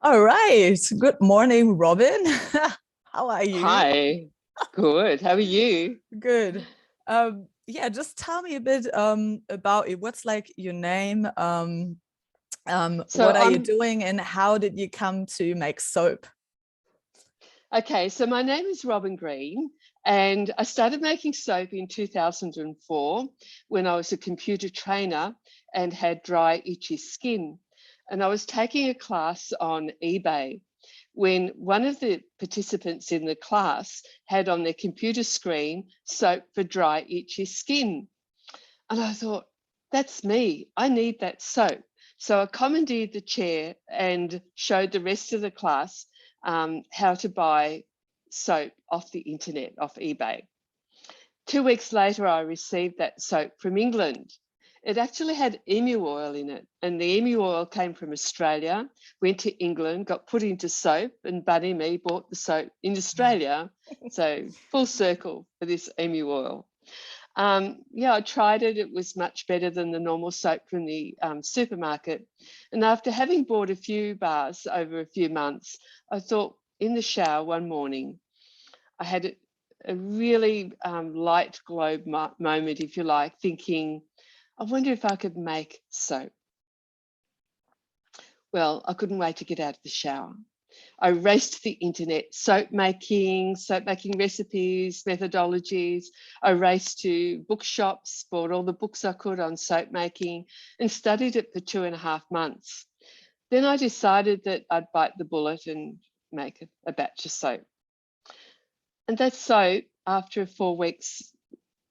All right. Good morning, Robyn. How are you? Hi, good. How are you? Good. Yeah, just tell me a bit about it. What's like your name? So What are you I'm doing and how did you come to make soap? okay. So my name is Robyn Green, and I started making soap in 2004 when I was a computer trainer and had dry, itchy skin. And I was taking a class on eBay when one of the participants in the class had on their computer screen soap for dry, itchy skin. And I thought, that's me. I need that soap. So I commandeered the chair and showed the rest of the class how to buy soap off the internet, off eBay. 2 weeks later, I received that soap from England. It actually had emu oil in it, and the emu oil came from Australia, went to England, got put into soap, and Buddy me bought the soap in Australia. So full circle for this emu oil. Yeah, I tried it. It was much better than the normal soap from the supermarket. And after having bought a few bars over a few months, I thought in the shower one morning, I had a really light globe moment, if you like, thinking, I wonder if I could make soap. Well, I couldn't wait to get out of the shower. I raced to the internet, soap making recipes, methodologies. I raced to bookshops, bought all the books I could on soap making, and studied it for 2.5 months. Then I decided that I'd bite the bullet and make a batch of soap. And that soap, after 4 weeks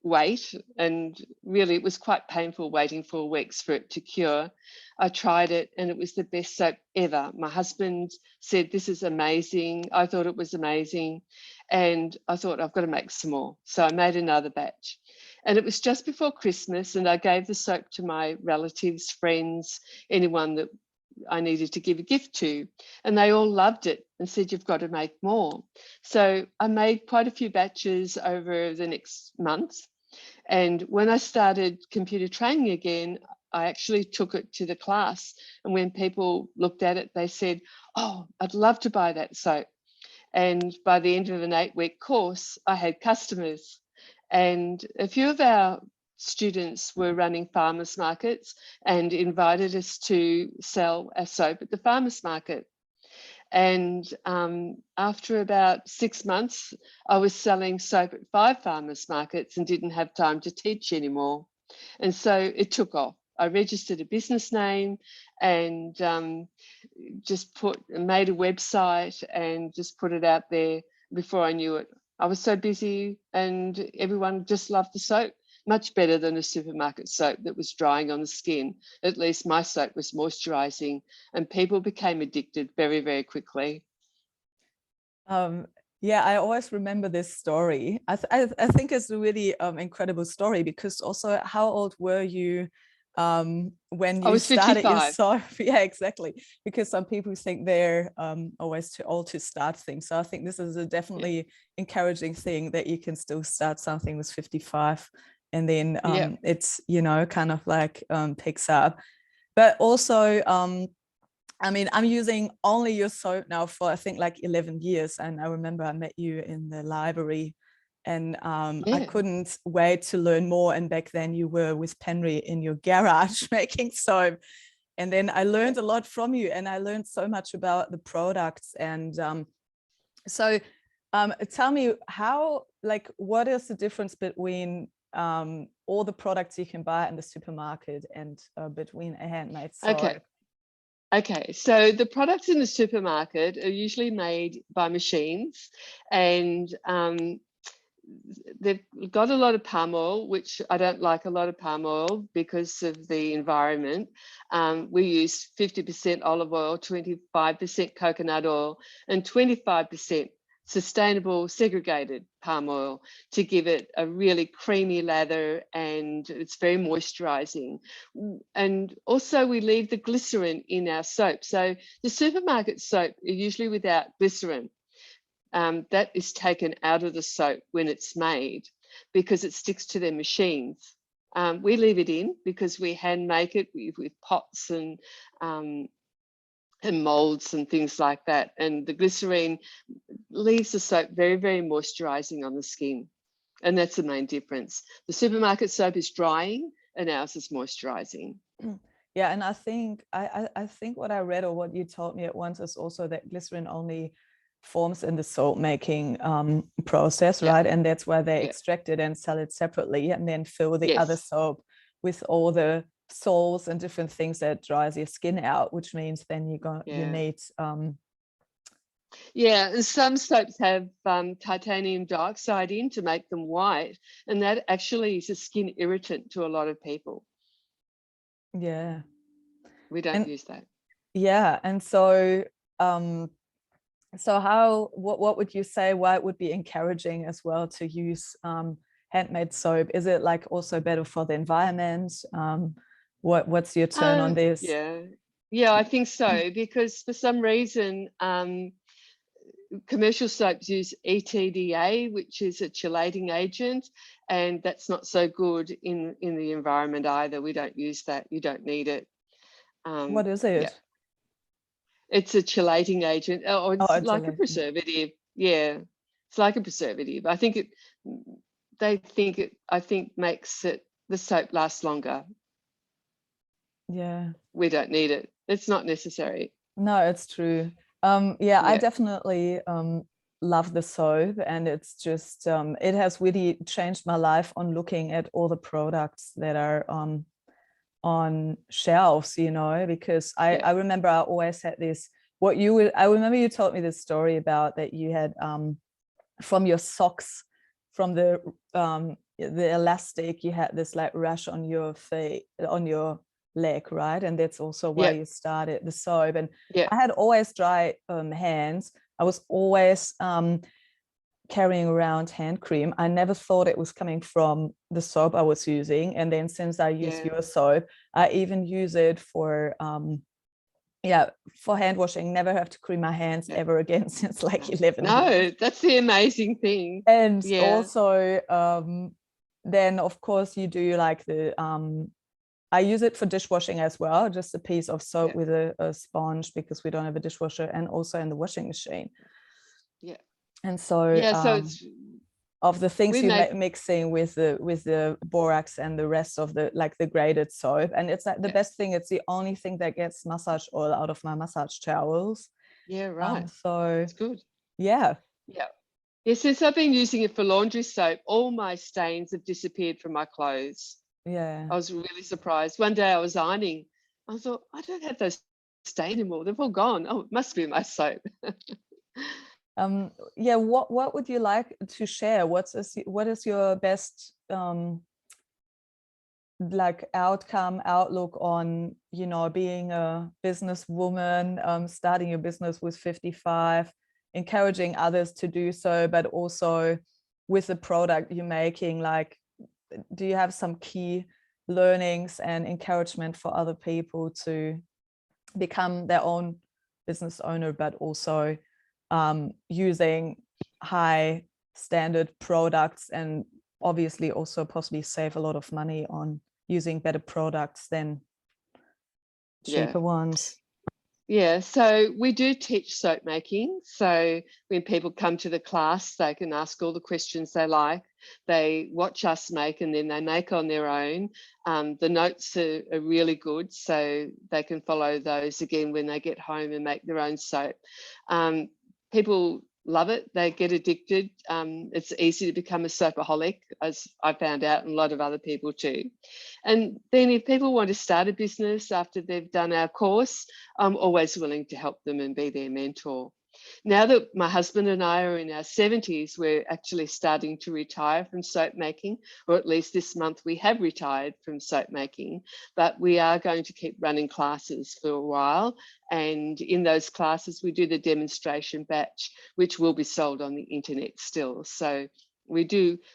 wait, and really it was quite painful waiting 4 weeks for it to cure. I tried it and it was the best soap ever. My husband said, this is amazing. I thought it was amazing. And I thought, I've got to make some more. So I made another batch. And it was just before Christmas, and I gave the soap to my relatives, friends, anyone that I needed to give a gift to, and they all loved it and said, you've got to make more. So I made quite a few batches over the next month. And when I started computer training again, I actually took it to the class. And when people looked at it, they said, oh, I'd love to buy that soap. And by the end of an 8-week course, I had customers. And a few of our students were running farmers markets and invited us to sell our soap at the farmers market. And after about 6 months, I was selling soap at 5 farmers markets and didn't have time to teach anymore. And so it took off. I registered a business name and just made a website and just put it out there. Before I knew it, I was so busy and everyone just loved the soap. Much better than a supermarket soap that was drying on the skin. At least my soap was moisturizing, and people became addicted very, very quickly. Um, yeah, I always remember this story. I think it's a really incredible story because also how old were you when I you was started your 55. soap? Yeah, exactly. Because some people think they're always too old to start things. So I think this is a Yeah. definitely encouraging thing that you can still start something with 55 and then Yeah. it's, kind of like picks up. But also, I mean, I'm using only your soap now for I think like 11 years. And I remember I met you in the library and I Yeah. couldn't wait to learn more. And back then you were with Penry in your garage making soap. And then I learned a lot from you and I learned so much about the products. And so tell me what is the difference between all the products you can buy in the supermarket and between a handmade soap? Okay. Okay, so the products in the supermarket are usually made by machines, and they've got a lot of palm oil, which I don't like a lot of palm oil because of the environment. We use 50% olive oil, 25% coconut oil, and 25% sustainable segregated palm oil to give it a really creamy lather, and it's very moisturizing. And also we leave the glycerin in our soap. So the supermarket soap are usually without glycerin. That is taken out of the soap when it's made because it sticks to their machines. We leave it in because we hand make it with pots and and molds and things like that. And the glycerine leaves the soap very, very moisturizing on the skin. And that's the main difference. The supermarket soap is drying and ours is moisturizing. Yeah, and I think what I read or what you told me at once is also that glycerin only forms in the soap making process, right? And that's why they extract it and sell it separately and then fill the other soap with all the salts and different things that dries your skin out, which means then you need and some soaps have titanium dioxide in to make them white, and that actually is a skin irritant to a lot of people. Yeah, we don't use that. Yeah, and so what would you say why it would be encouraging as well to use handmade soap? Is it like also better for the environment? What's your turn on this? Yeah, I think so, because for some reason commercial soaps use ETDA, which is a chelating agent, and that's not so good in the environment either. We don't use that. You don't need it. What is it? It's a chelating agent, or it's like a preservative. Yeah, it's like a preservative. I think makes the soap last longer. Yeah, we don't need it. It's not necessary. No, it's true. I definitely love the soap, and it's just it has really changed my life on looking at all the products that are on shelves, because I remember I always had this, I remember you told me this story about that you had from your socks, from the elastic, you had this like rash on your feet, on your leg, right? And that's also why you started the soap. And I had always dry hands. I was always carrying around hand cream. I never thought it was coming from the soap I was using. And then since I use your soap, I even use it for hand washing. Never have to cream my hands ever again since like 11 years. That's the amazing thing. And also then of course you do like the I use it for dishwashing as well, just a piece of soap with a sponge, because we don't have a dishwasher, and also in the washing machine. And so it's, of the things you're mixing with the borax and the rest of the like the grated soap, and it's like the best thing. It's the only thing that gets massage oil out of my massage towels. So it's good. Yeah, since I've been using it for laundry soap, all my stains have disappeared from my clothes. I was really surprised. One day I was ironing, I thought, I don't have those stains anymore, they've all gone. Oh, it must be my soap. What would you like to share? What is your best like outlook on being a businesswoman, starting your business with 55, encouraging others to do so, but also with the product you're making? Like, do you have some key learnings and encouragement for other people to become their own business owner, but also using high standard products, and obviously also possibly save a lot of money on using better products than cheaper ones? So we do teach soap making. So when people come to the class, they can ask all the questions they like. They watch us make, and then they make on their own. The notes are really good, so they can follow those again when they get home and make their own soap. People love it. They get addicted. It's easy to become a soapaholic, as I found out, and a lot of other people too. And then if people want to start a business after they've done our course, I'm always willing to help them and be their mentor. Now that my husband and I are in our 70s, we're actually starting to retire from soap making, or at least this month we have retired from soap making, but we are going to keep running classes for a while. And in those classes, we do the demonstration batch, which will be sold on the internet still. So we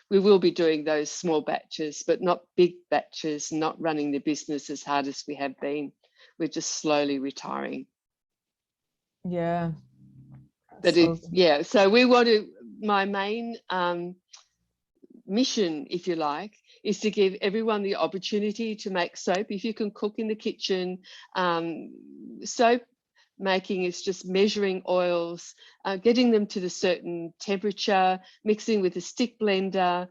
will be doing those small batches, but not big batches, not running the business as hard as we have been. We're just slowly retiring. But so we want to, my main mission, if you like, is to give everyone the opportunity to make soap. If you can cook in the kitchen, soap making is just measuring oils, getting them to the certain temperature, mixing with a stick blender,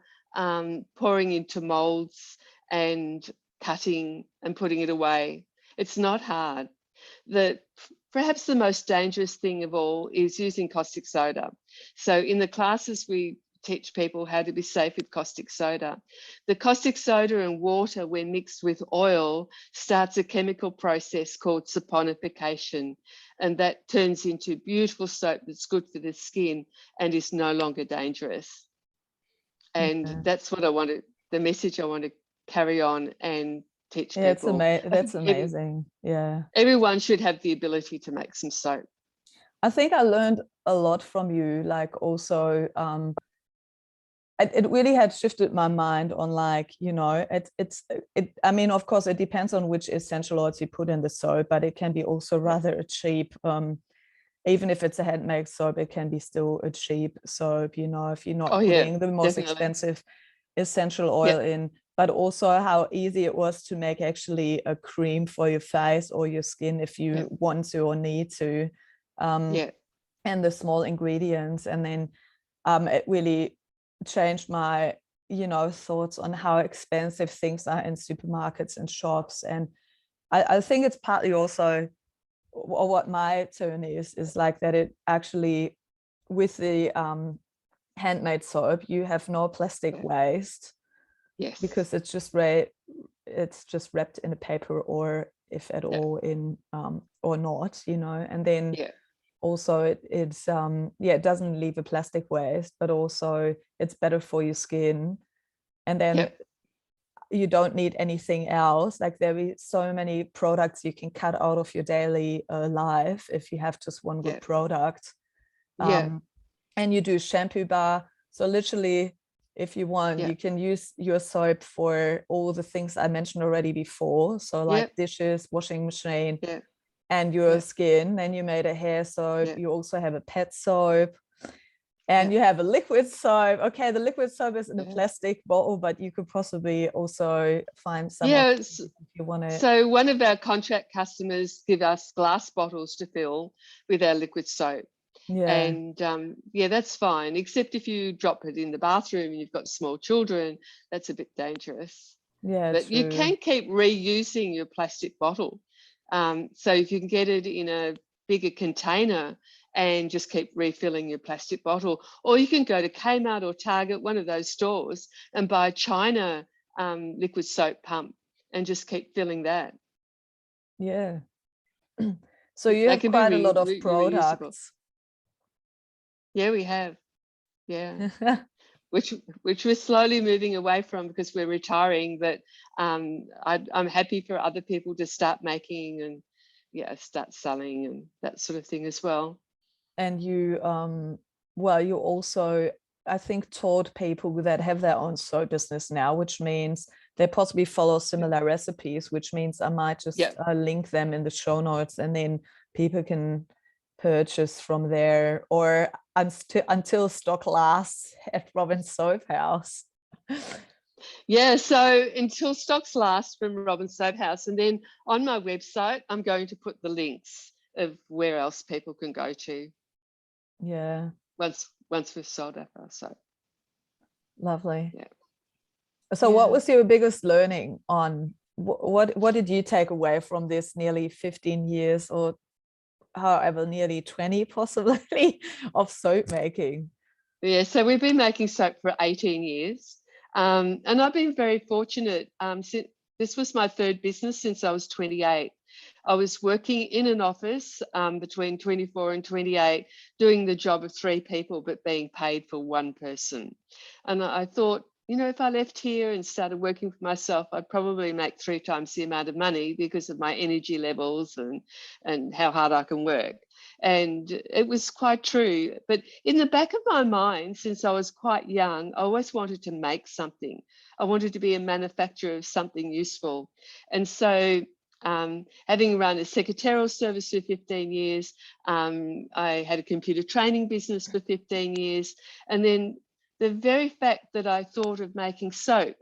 pouring into molds and cutting and putting it away. It's not hard. Perhaps the most dangerous thing of all is using caustic soda. So in the classes, we teach people how to be safe with caustic soda. The caustic soda and water, when mixed with oil, starts a chemical process called saponification, and that turns into beautiful soap that's good for the skin and is no longer dangerous. And that's what the message I want to carry on and teach people. That's amazing. Yeah. Everyone should have the ability to make some soap. I think I learned a lot from you, like also, it really had shifted my mind on, like, you know, I mean, of course, it depends on which essential oils you put in the soap, but it can be also rather a cheap, even if it's a handmade soap, it can be still a cheap soap, you know, if you're not putting the most expensive essential oil in, but also how easy it was to make actually a cream for your face or your skin if you want to or need to, and the small ingredients. And then it really changed my, you know, thoughts on how expensive things are in supermarkets and shops. And I think it's partly also, or what my turn is like that it actually, with the handmade soap, you have no plastic waste. Yes. Because it's just wrapped in a paper, or if at all in or not, you know. And then also it doesn't leave a plastic waste, but also it's better for your skin. And then you don't need anything else. Like there are so many products you can cut out of your daily life if you have just one good product. And you do shampoo bar, so literally if you want, you can use your soap for all the things I mentioned already before. So like dishes, washing machine, and your skin. Then you made a hair soap. You also have a pet soap, and you have a liquid soap. Okay, the liquid soap is in a plastic bottle, but you could possibly also find some if you want to. So one of our contract customers give us glass bottles to fill with our liquid soap. And that's fine, except if you drop it in the bathroom and you've got small children, that's a bit dangerous. But you can keep reusing your plastic bottle. So if you can get it in a bigger container and just keep refilling your plastic bottle, or you can go to Kmart or Target, one of those stores, and buy a China liquid soap pump and just keep filling that. So you have quite a lot of products. Yeah, we have. Which we're slowly moving away from because we're retiring, but I'm happy for other people to start making and start selling and that sort of thing as well. And you you also, I think, taught people that have their own soap business now, which means they possibly follow similar recipes, which means I might just link them in the show notes, and then people can purchase from there, or until stock lasts at Robyn's Soap House. So until stocks last from Robyn's Soap House, and then on my website I'm going to put the links of where else people can go to. Once we've sold our soap. Lovely. So what was your biggest learning on what did you take away from this nearly 15 years, or however nearly 20 possibly, of soap making? So we've been making soap for 18 years, and I've been very fortunate. Since this was my third business since I was 28. I was working in an office between 24 and 28, doing the job of 3 people, but being paid for 1 person. And I thought, if I left here and started working for myself, I'd probably make 3 times the amount of money because of my energy levels and how hard I can work. And it was quite true. But in the back of my mind, since I was quite young, I always wanted to make something. I wanted to be a manufacturer of something useful. And so having run a secretarial service for 15 years, I had a computer training business for 15 years. And then the very fact that I thought of making soap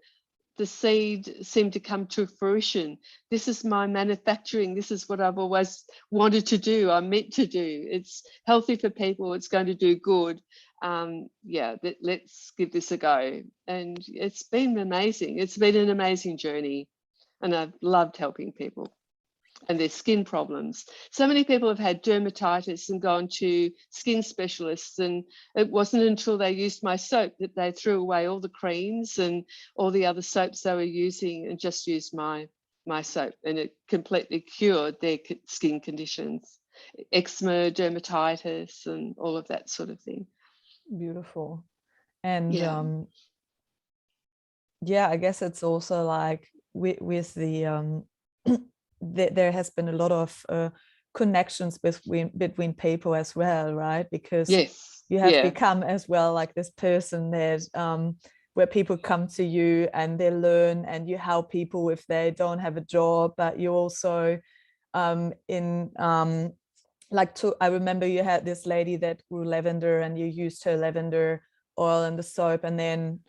the seed seemed to come to fruition. This is my manufacturing. This is what I've always wanted to do. I'm meant to do. It's healthy for people. It's going to do good. Yeah, let's give this a go. And it's been amazing. It's been an amazing journey. And I've loved helping people and their skin problems. So many people have had dermatitis and gone to skin specialists, and it wasn't until they used my soap that they threw away all the creams and all the other soaps they were using and just used my soap, and it completely cured their skin conditions, eczema, dermatitis, and all of that sort of thing. Beautiful. And yeah, yeah, I guess it's also like with the there has been a lot of connections between people as well, right? Because yes, you have become as well like this person that where people come to you and they learn, and you help people if they don't have a job, but you also I remember you had this lady that grew lavender, and you used her lavender oil in the soap, and then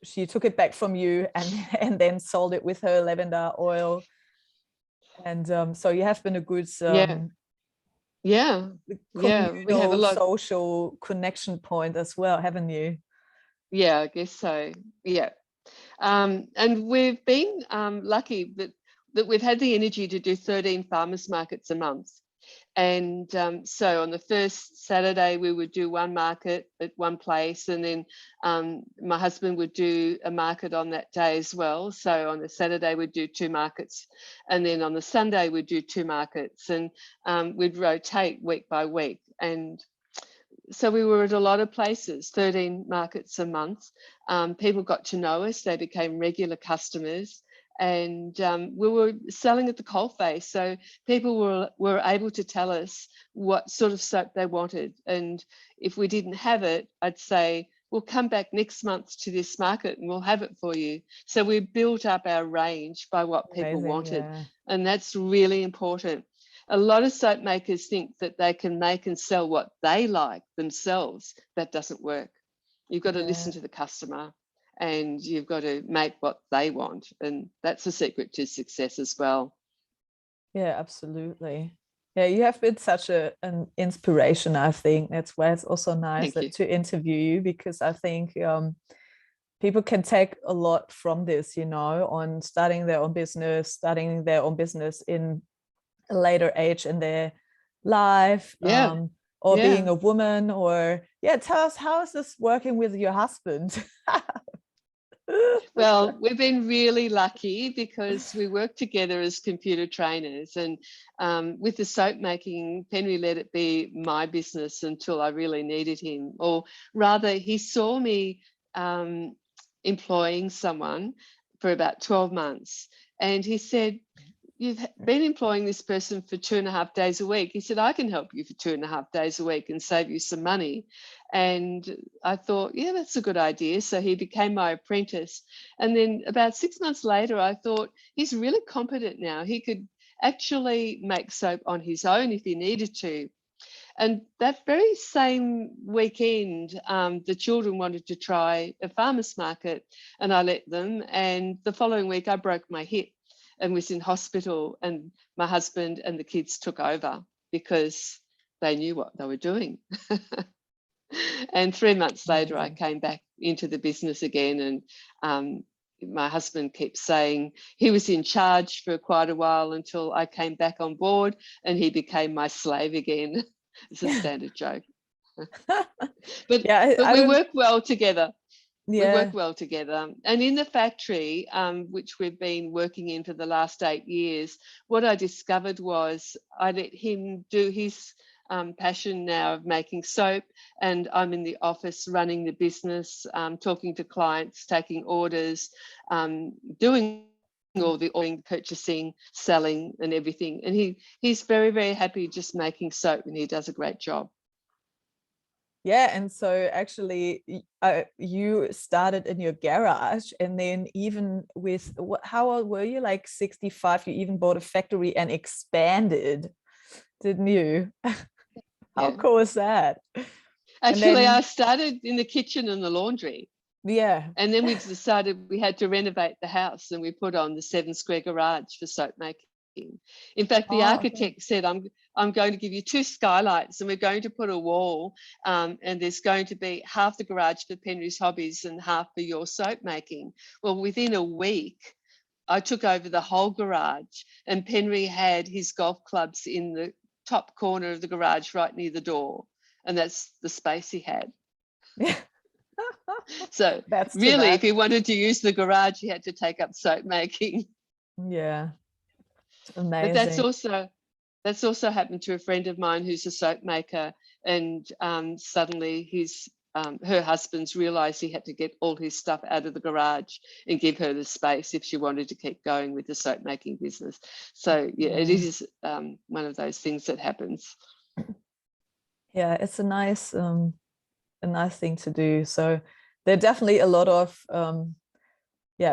she took it back from you and then sold it with her lavender oil. And so you have been a good yeah, we have a lot. social connection point as well, haven't you? Yeah, I guess so. Yeah. And we've been lucky that we've had the energy to do 13 farmers markets a month. And so on the first Saturday, we would do one market at one place, and then my husband would do a market on that day as well. So on the Saturday, we'd do 2 markets, and then on the Sunday, we'd do 2 markets, and we'd rotate week by week. And so we were at a lot of places, 13 markets a month. People got to know us, they became regular customers, and we were selling at the coalface. So people were able to tell us what sort of soap they wanted. And if we didn't have it, I'd say, we'll come back next month to this market and we'll have it for you. So we built up our range by what people wanted. Yeah. And that's really important. A lot of soap makers think that they can make and sell what they like themselves. That doesn't work. You've got to listen to the customer, and you've got to make what they want. And that's the secret to success as well. Yeah, absolutely. Yeah, you have been such an inspiration, I think. That's why it's also nice to interview you, because I think people can take a lot from this, on starting their own business in a later age in their life, or being a woman, or tell us, how is this working with your husband? Well, we've been really lucky because we work together as computer trainers, and with the soap making, Henry let it be my business until I really needed him, or rather he saw me employing someone for about 12 months, and he said, you've been employing this person for 2.5 days a week. He said, I can help you for 2.5 days a week and save you some money. And I thought, yeah, that's a good idea. So he became my apprentice. And then about 6 months later, I thought, he's really competent now. He could actually make soap on his own if he needed to. And that very same weekend, the children wanted to try a farmer's market, and I let them. And the following week, I broke my hip and was in hospital, and my husband and the kids took over because they knew what they were doing. And 3 months later, I came back into the business again, and my husband keeps saying he was in charge for quite a while until I came back on board, and he became my slave again. It's a standard joke. But we work well together. We work well together. And in the factory, which we've been working in for the last 8 years, what I discovered was I let him do his passion now of making soap, and I'm in the office running the business, talking to clients, taking orders, doing all the ordering, purchasing, selling and everything. And he's very, very happy just making soap, and he does a great job. Yeah, and so actually you started in your garage, and then even with, how old were you, like 65, you even bought a factory and expanded, didn't you? How cool is that? Actually, I started in the kitchen and the laundry. Yeah. And then we decided we had to renovate the house, and we put on the 7-square garage for soap making. In fact, the Oh, okay. architect said, I'm going to give you 2 skylights, and we're going to put a wall, and there's going to be half the garage for Penry's hobbies and half for your soap making. Well, within a week, I took over the whole garage, and Penry had his golf clubs in the top corner of the garage right near the door. And that's the space he had. Yeah. So That's too really, if much. you wanted to use the garage, you had to take up soap making. Yeah. But Amazing. that's also happened to a friend of mine who's a soap maker, and suddenly her husband's realised he had to get all his stuff out of the garage and give her the space if she wanted to keep going with the soap making business. So yeah, it is one of those things that happens. Yeah, it's a nice thing to do. So there are definitely a lot of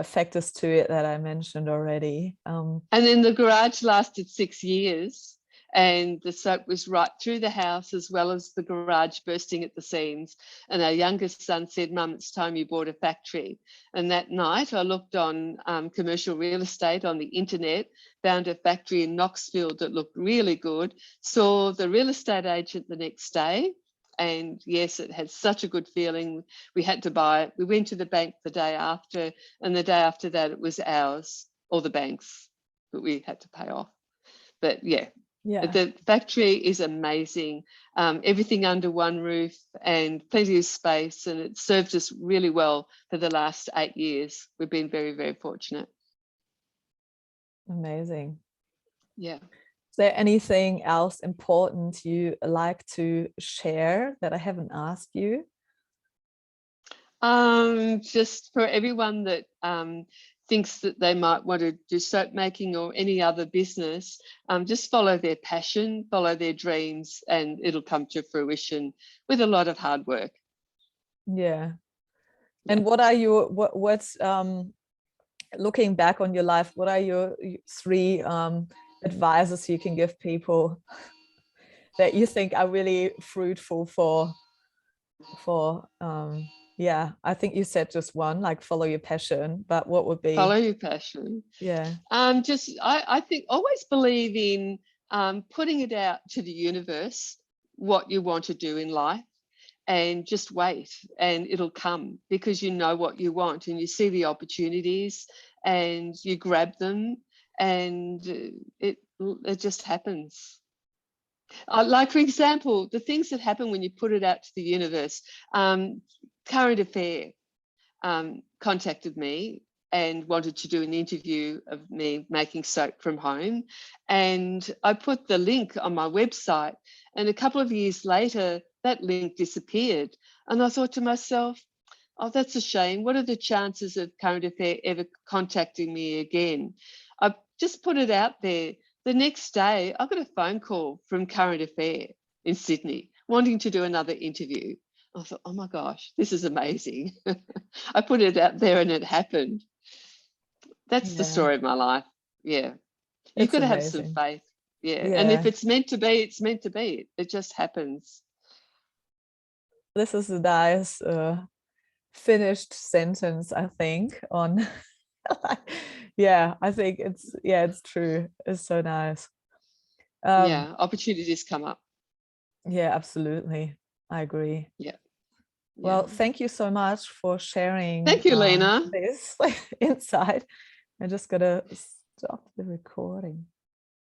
factors to it that I mentioned already. And then the garage lasted 6 years, and the soap was right through the house as well as the garage bursting at the seams. And our youngest son said, Mum, it's time you bought a factory. And that night I looked on commercial real estate on the internet, found a factory in Knoxville that looked really good, saw the real estate agent the next day. And yes, it had such a good feeling. We had to buy it. We went to the bank the day after, and the day after that it was ours, or the bank's, but we had to pay off. But yeah, the factory is amazing. Everything under one roof and plenty of space, and it served us really well for the last 8 years. We've been very, very fortunate. Amazing. Yeah. Is there anything else important you like to share that I haven't asked you? Just for everyone that thinks that they might want to do soap making or any other business, just follow their passion, follow their dreams, and it'll come to fruition with a lot of hard work. Yeah. And what are your what's looking back on your life, what are your 3 advices you can give people that you think are really fruitful for I think you said just one, like follow your passion, but what would be? Follow your passion. Yeah. I think always believe in putting it out to the universe, what you want to do in life, and just wait, and it'll come, because you know what you want and you see the opportunities and you grab them, and it just happens. Like, for example, the things that happen when you put it out to the universe. Current Affair contacted me and wanted to do an interview of me making soap from home. And I put the link on my website, and a couple of years later, that link disappeared. And I thought to myself, oh, that's a shame. What are the chances of Current Affair ever contacting me again? I just put it out there. The next day, I got a phone call from Current Affair in Sydney wanting to do another interview. I thought, oh my gosh, this is amazing. I put it out there and it happened. That's the story of my life. Yeah. You've got to have some faith. Yeah. And if it's meant to be, it's meant to be. It just happens. This is a nice finished sentence, I think, on I think it's true. It's so nice. Opportunities come up. Yeah, absolutely. I agree. Yeah. Well, thank you so much for sharing. Thank you, Lena. This insight. I'm just gonna stop the recording.